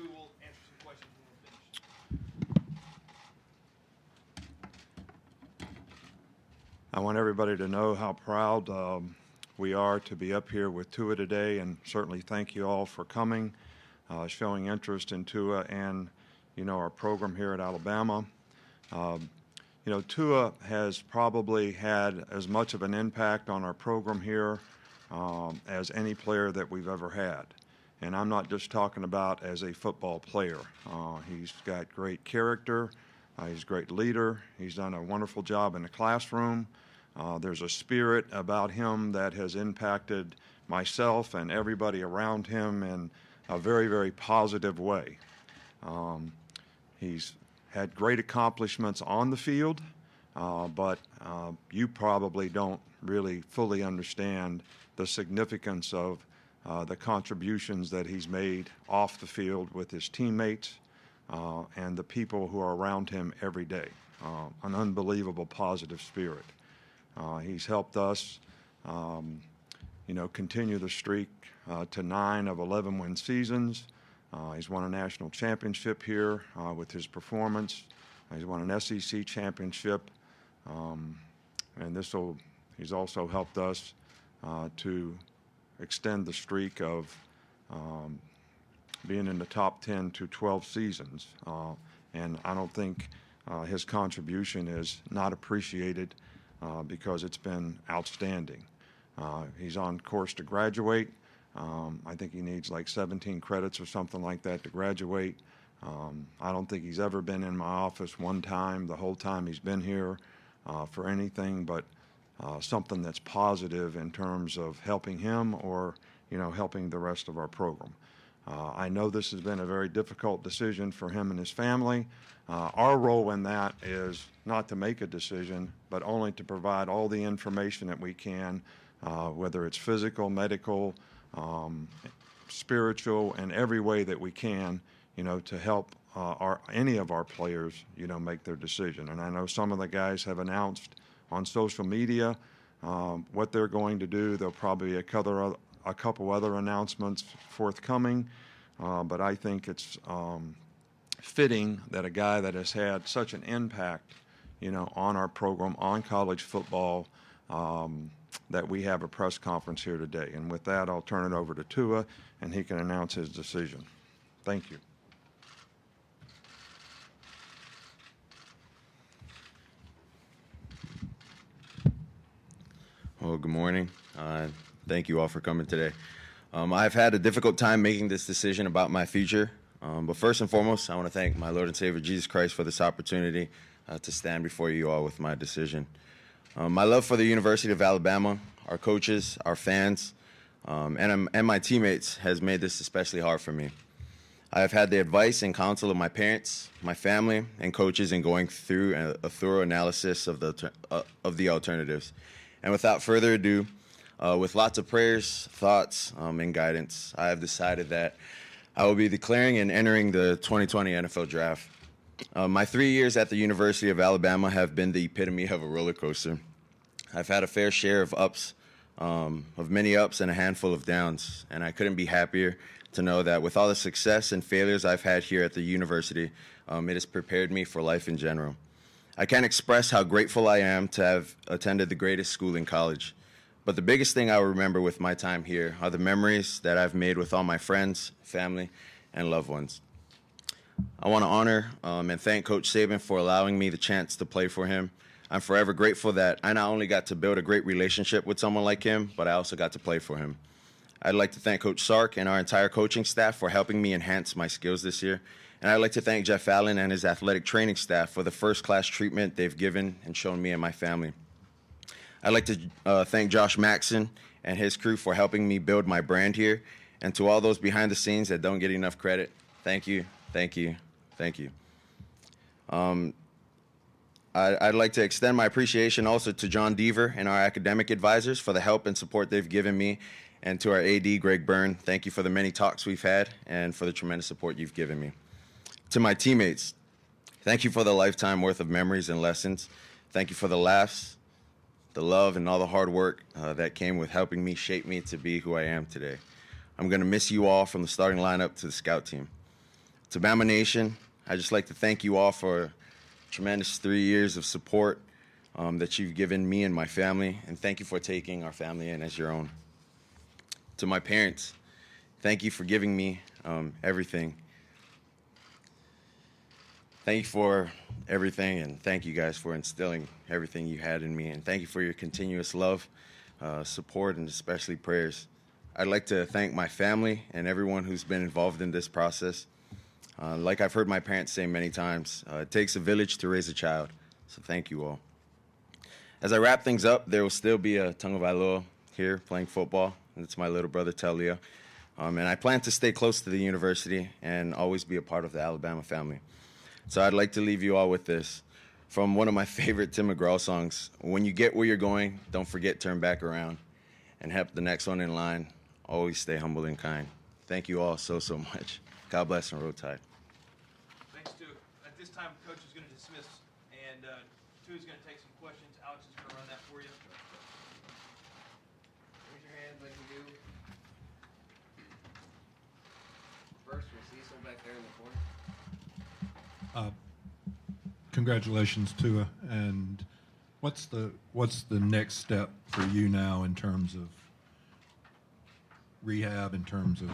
Tua will answer some questions when we're finished. I want everybody to know how proud we are to be up here with Tua today, and certainly thank you all for coming, showing interest in Tua and, our program here at Alabama. Tua has probably had as much of an impact on our program here as any player that we've ever had. And I'm not just talking about as a football player. He's got great character. He's a great leader. He's done a wonderful job in the classroom. There's a spirit about him that has impacted myself and everybody around him in a very, very positive way. He's had great accomplishments on the field, but you probably don't really fully understand the significance of the contributions that he's made off the field with his teammates and the people who are around him every day. An unbelievable positive spirit. He's helped us, continue the streak to 9 of 11 win seasons. He's won a national championship here with his performance. He's won an SEC championship, and he's also helped us to extend the streak of being in the top 10 to 12 seasons. And I don't think his contribution is not appreciated because it's been outstanding. He's on course to graduate. I think he needs like 17 credits or something like that to graduate. I don't think he's ever been in my office one time the whole time he's been here for anything but something that's positive in terms of helping him or, helping the rest of our program. I know this has been a very difficult decision for him and his family. Our role in that is not to make a decision, but only to provide all the information that we can, whether it's physical, medical, spiritual, in every way that we can, to help any of our players, make their decision. And I know some of the guys have announced on social media what they're going to do. There'll probably be a couple other announcements forthcoming, but I think it's fitting that a guy that has had such an impact, on our program, on college football, that we have a press conference here today. And with that, I'll turn it over to Tua, and he can announce his decision. Thank you. Well, good morning. Thank you all for coming today. I've had a difficult time making this decision about my future, but first and foremost, I want to thank my Lord and Savior Jesus Christ for this opportunity to stand before you all with my decision. My love for the University of Alabama, our coaches, our fans, and my teammates has made this especially hard for me. I have had the advice and counsel of my parents, my family, and coaches in going through a thorough analysis of the alternatives. And without further ado, with lots of prayers, thoughts, and guidance, I have decided that I will be declaring and entering the 2020 NFL Draft. My 3 years at the University of Alabama have been the epitome of a roller coaster. I've had a fair share of ups, of many ups and a handful of downs, and I couldn't be happier to know that with all the success and failures I've had here at the university, it has prepared me for life in general. I can't express how grateful I am to have attended the greatest school in college. But the biggest thing I will remember with my time here are the memories that I've made with all my friends, family, and loved ones. I want to honor and thank Coach Saban for allowing me the chance to play for him. I'm forever grateful that I not only got to build a great relationship with someone like him, but I also got to play for him. I'd like to thank Coach Sark and our entire coaching staff for helping me enhance my skills this year. And I'd like to thank Jeff Allen and his athletic training staff for the first-class treatment they've given and shown me and my family. I'd like to thank Josh Maxson and his crew for helping me build my brand here. And to all those behind the scenes that don't get enough credit, thank you, thank you, thank you. I'd like to extend my appreciation also to John Deaver and our academic advisors for the help and support they've given me, and to our AD, Greg Byrne. Thank you for the many talks we've had and for the tremendous support you've given me. To my teammates, thank you for the lifetime worth of memories and lessons. Thank you for the laughs, the love, and all the hard work that came with helping me shape me to be who I am today. I'm going to miss you all from the starting lineup to the scout team. To Bama Nation, I'd just like to thank you all for tremendous 3 years of support that you've given me and my family, and thank you for taking our family in as your own. To my parents, thank you for giving me everything. Thank you for everything, and thank you guys for instilling everything you had in me, and thank you for your continuous love, support, and especially prayers. I'd like to thank my family and everyone who's been involved in this process. Like I've heard my parents say many times, it takes a village to raise a child, so thank you all. As I wrap things up, there will still be a Tagovailoa here playing football, and it's my little brother Talia. And I plan to stay close to the university and always be a part of the Alabama family. So I'd like to leave you all with this. From one of my favorite Tim McGraw songs, when you get where you're going, don't forget turn back around and help the next one in line. Always stay humble and kind. Thank you all so much. God bless and Roll Tide. Thanks, Tua. At this time, Coach is going to dismiss, and Tua's going to take some questions. Alex is going to run that for you. Raise your hands like you do. First, we'll Cecil back there in the corner. Congratulations, Tua. And what's the next step for you now in terms of rehab, in terms of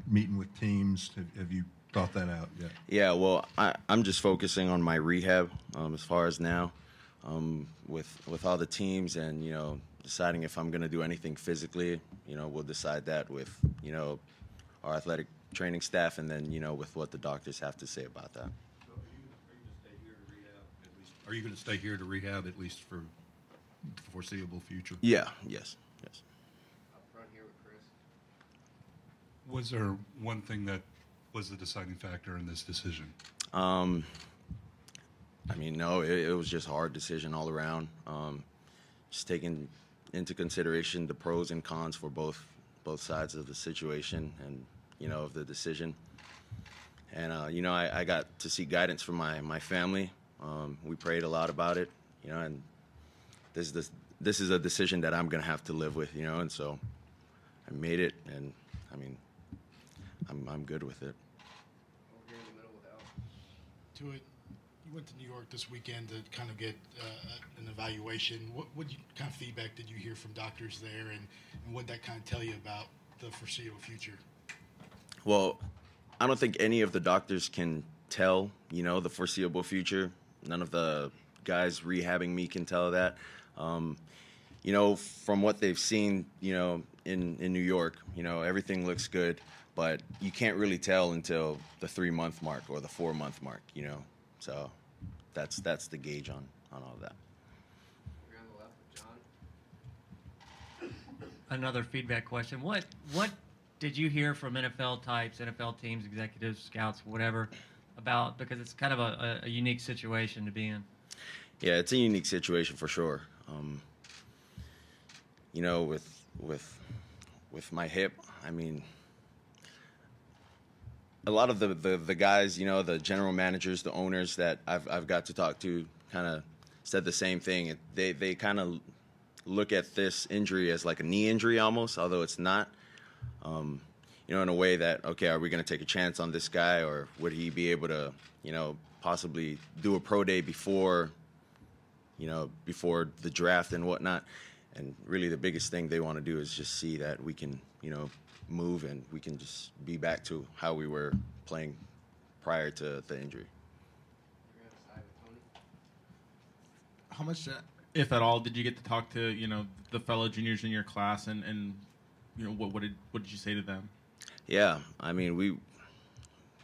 meeting with teams? Have you thought that out yet? Yeah, well, I'm just focusing on my rehab as far as now, with all the teams, and deciding if I'm going to do anything physically. We'll decide that with our athletic training staff, and then with what the doctors have to say about that. So are you going to stay here to rehab at least for the foreseeable future? Yeah. Yes. Up front here with Chris. Was there one thing that was the deciding factor in this decision? No, it was just a hard decision all around. Just taking into consideration the pros and cons for both sides of the situation, and of the decision. And I got to seek guidance from my family. We prayed a lot about it, and this is a decision that I'm gonna have to live with, and so I made it, and I'm good with it. Over here in the middle with Al. To it, you went to New York this weekend to kind of get an evaluation. What kind of feedback did you hear from doctors there, and what did that kind of tell you about the foreseeable future? Well, I don't think any of the doctors can tell, the foreseeable future. None of the guys rehabbing me can tell that. From what they've seen, in New York, everything looks good, but you can't really tell until the 3-month mark or the 4-month mark, So that's the gauge on all of that. We're on the left with John. Another feedback question. What did you hear from NFL types, NFL teams, executives, scouts, whatever, about, because it's kind of a unique situation to be in? Yeah, it's a unique situation for sure. With my hip, a lot of the guys, the general managers, the owners that I've got to talk to, kind of said the same thing. They kind of look at this injury as like a knee injury almost, although it's not. In a way that, okay, are we going to take a chance on this guy, or would he be able to, possibly do a pro day before the draft and whatnot? And really the biggest thing they want to do is just see that we can, move, and we can just be back to how we were playing prior to the injury. We're on the side with Tony. How much, if at all, did you get to talk to the fellow juniors in your class, and what did you say to them? Yeah,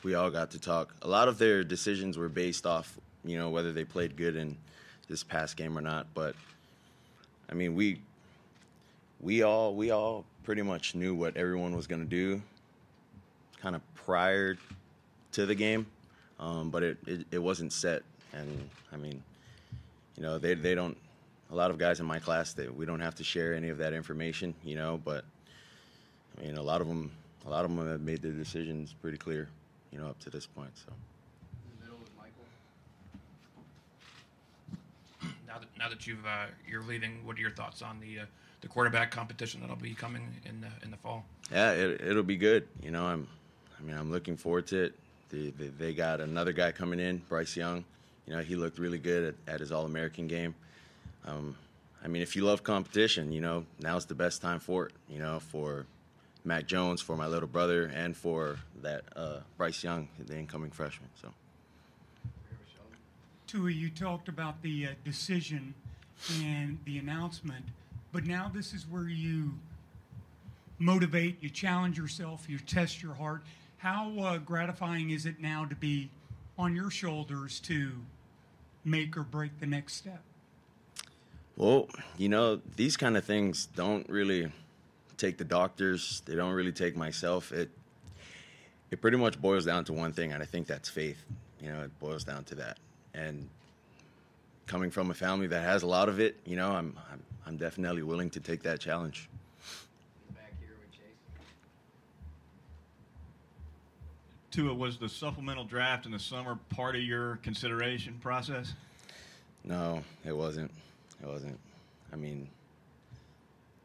we all got to talk. A lot of their decisions were based off, whether they played good in this past game or not. But we all pretty much knew what everyone was going to do, kind of prior to the game, but it wasn't set. And they don't. A lot of guys in my class, we don't have to share any of that information, But a lot of them have made their decisions pretty clear, up to this point. So. In the middle with Michael. Now that you're leaving, what are your thoughts on the quarterback competition that'll be coming in the fall? Yeah, it'll be good. I'm looking forward to it. They got another guy coming in, Bryce Young. You know, he looked really good at his All-American game. I mean, if you love competition, you know, now's the best time for it, you know, for Mac Jones, for my little brother, and for that Bryce Young, the incoming freshman. So, Tua, you talked about the decision and the announcement, but now this is where you motivate, you challenge yourself, you test your heart. How gratifying is it now to be on your shoulders to make or break the next step? well, you know, these kind of things don't really take the doctors. They don't really take myself. It pretty much boils down to one thing, and I think that's faith. You know, it boils down to that. And coming from a family that has a lot of it, you know, I'm definitely willing to take that challenge. Back here with Chase. Tua, was the supplemental draft in the summer part of your consideration process? No, it wasn't. It wasn't. I mean,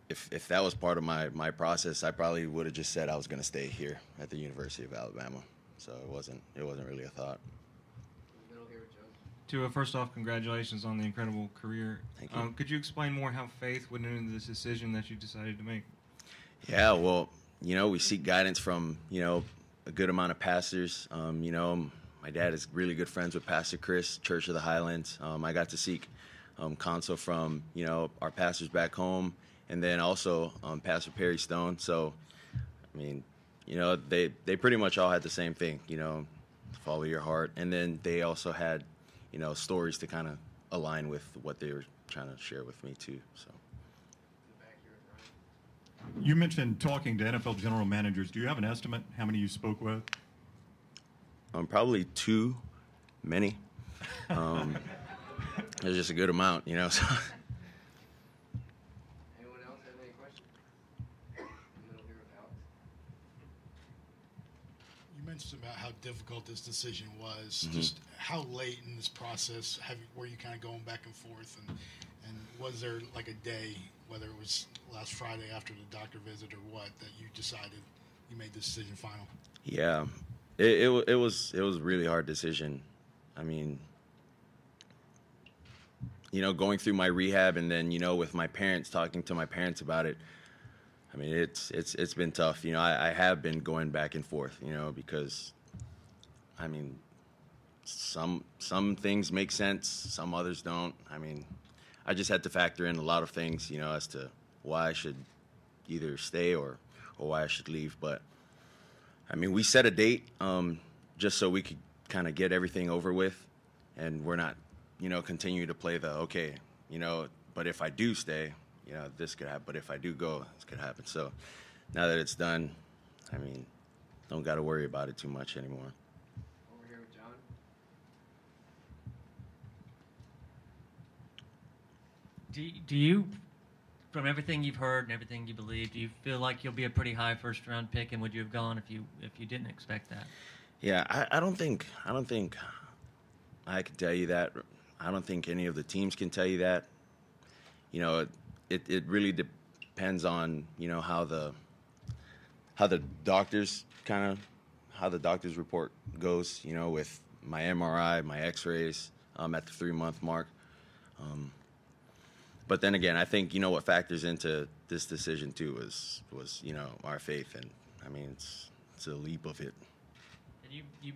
if that was part of my process, I probably would have just said I was going to stay here at the University of Alabama. So it wasn't really a thought. Middle here with Jones. Tua, first off, congratulations on the incredible career. Thank you. Could you explain more how faith went into this decision that you decided to make? Yeah, well, you know, we seek guidance from, you know, a good amount of pastors. You know, my dad is really good friends with Pastor Chris, Church of the Highlands. I got to seek counsel from, you know, our pastors back home, and then also Pastor Perry Stone. So, I mean, you know, they pretty much all had the same thing, you know, follow your heart. And then they also had, you know, stories to kind of align with what they were trying to share with me too. So. Back here with Ryan. You mentioned talking to NFL general managers. Do you have an estimate how many you spoke with? Probably too many. There's just a good amount, you know. So. Anyone else have any questions? Middle here with Alex. You mentioned about how difficult this decision was. Mm-hmm. Just how late in this process were you kind of going back and forth, and was there like a day, whether it was last Friday after the doctor visit or what, that you decided you made this decision final? Yeah, it was a really hard decision. I mean, you know, going through my rehab and then, you know, with my parents, talking to my parents about it. I mean, it's been tough. You know, I have been going back and forth, you know, because, I mean, some things make sense, some others don't. I mean, I just had to factor in a lot of things, you know, as to why I should either stay or why I should leave. But, I mean, we set a date just so we could kind of get everything over with, and we're not, you know, continue to play the, okay, you know, but if I do stay, you know, this could happen. But if I do go, this could happen. So now that it's done, I mean, don't got to worry about it too much anymore. Over here with John. Do you, from everything you've heard and everything you believe, do you feel like you'll be a pretty high first round pick, and would you have gone if you didn't expect that? Yeah, I don't think I can tell you that. I don't think any of the teams can tell you that. You know, it really depends on, you know, how the doctors report goes, you know, with my MRI, my x-rays at the 3-month mark. But then again, I think, you know, what factors into this decision too was, you know, our faith. And I mean, it's a leap of it. And you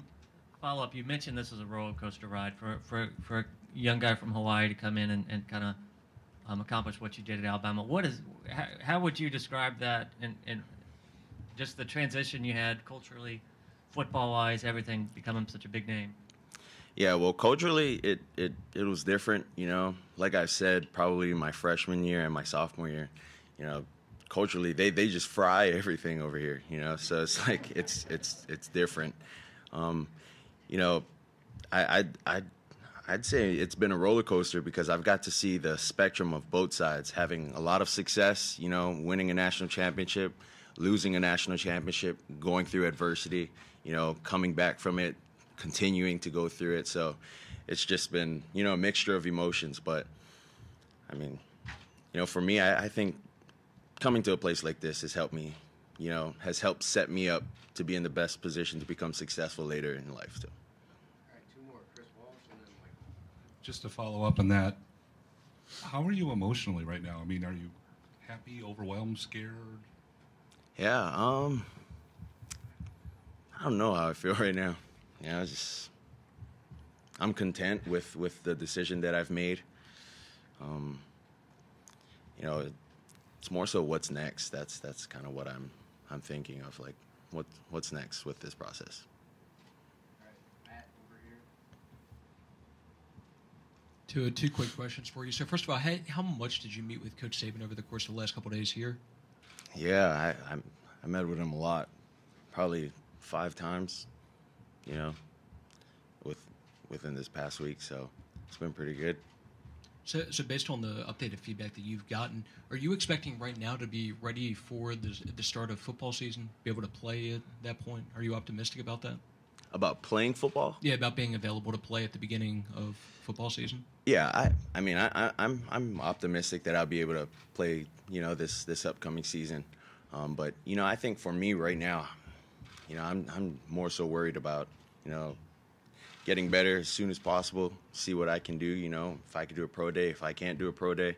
follow up, you mentioned this is a roller coaster ride for a young guy from Hawaii to come in and kind of accomplish what you did at Alabama. How would you describe that and just the transition you had culturally, football-wise, everything becoming such a big name? Yeah, well, culturally, it was different, you know. Like I said, probably my freshman year and my sophomore year, you know, culturally, they just fry everything over here, you know. So it's like it's different. You know, I'd say it's been a roller coaster because I've got to see the spectrum of both sides, having a lot of success, you know, winning a national championship, losing a national championship, going through adversity, you know, coming back from it, continuing to go through it. So it's just been, you know, a mixture of emotions. But, I mean, you know, for me, I think coming to a place like this has helped me, has helped set me up to be in the best position to become successful later in life too. All right, two more. Chris Walsh and then Michael. Just to follow up on that, how are you emotionally right now? I mean, are you happy, overwhelmed, scared? Yeah, I don't know how I feel right now. I'm content with the decision that I've made. It's more so what's next. That's kind of what I'm thinking of, like what's next with this process. All right, Matt, over here. Two quick questions for you. So first of all, how much did you meet with Coach Saban over the course of the last couple of days here? Yeah, I met with him a lot, probably 5 times, within this past week. So it's been pretty good. So based on the updated feedback that you've gotten, are you expecting right now to be ready for the start of football season, be able to play at that point? Are you optimistic about that? About playing football? Yeah, about being available to play at the beginning of football season. Yeah, I'm optimistic that I'll be able to play, this upcoming season. But I think for me right now, I'm more so worried about, getting better as soon as possible, see what I can do, if I can do a pro day, if I can't do a pro day.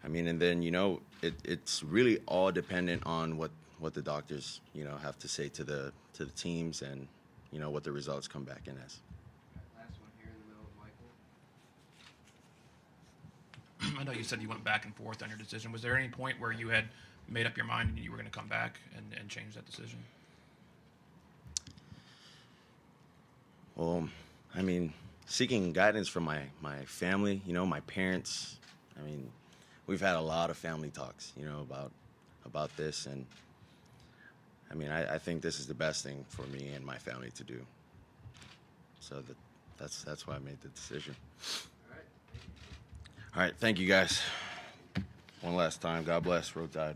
And then, it's really all dependent on what the doctors, have to say to the teams and, what the results come back in as. Last one here in the middle of Michael. I know you said you went back and forth on your decision. Was there any point where you had made up your mind and you were going to come back and change that decision? Well, seeking guidance from my family, my parents. We've had a lot of family talks, about this, and I think this is the best thing for me and my family to do. So that's why I made the decision. All right, thank you guys. One last time, God bless, Road Tide.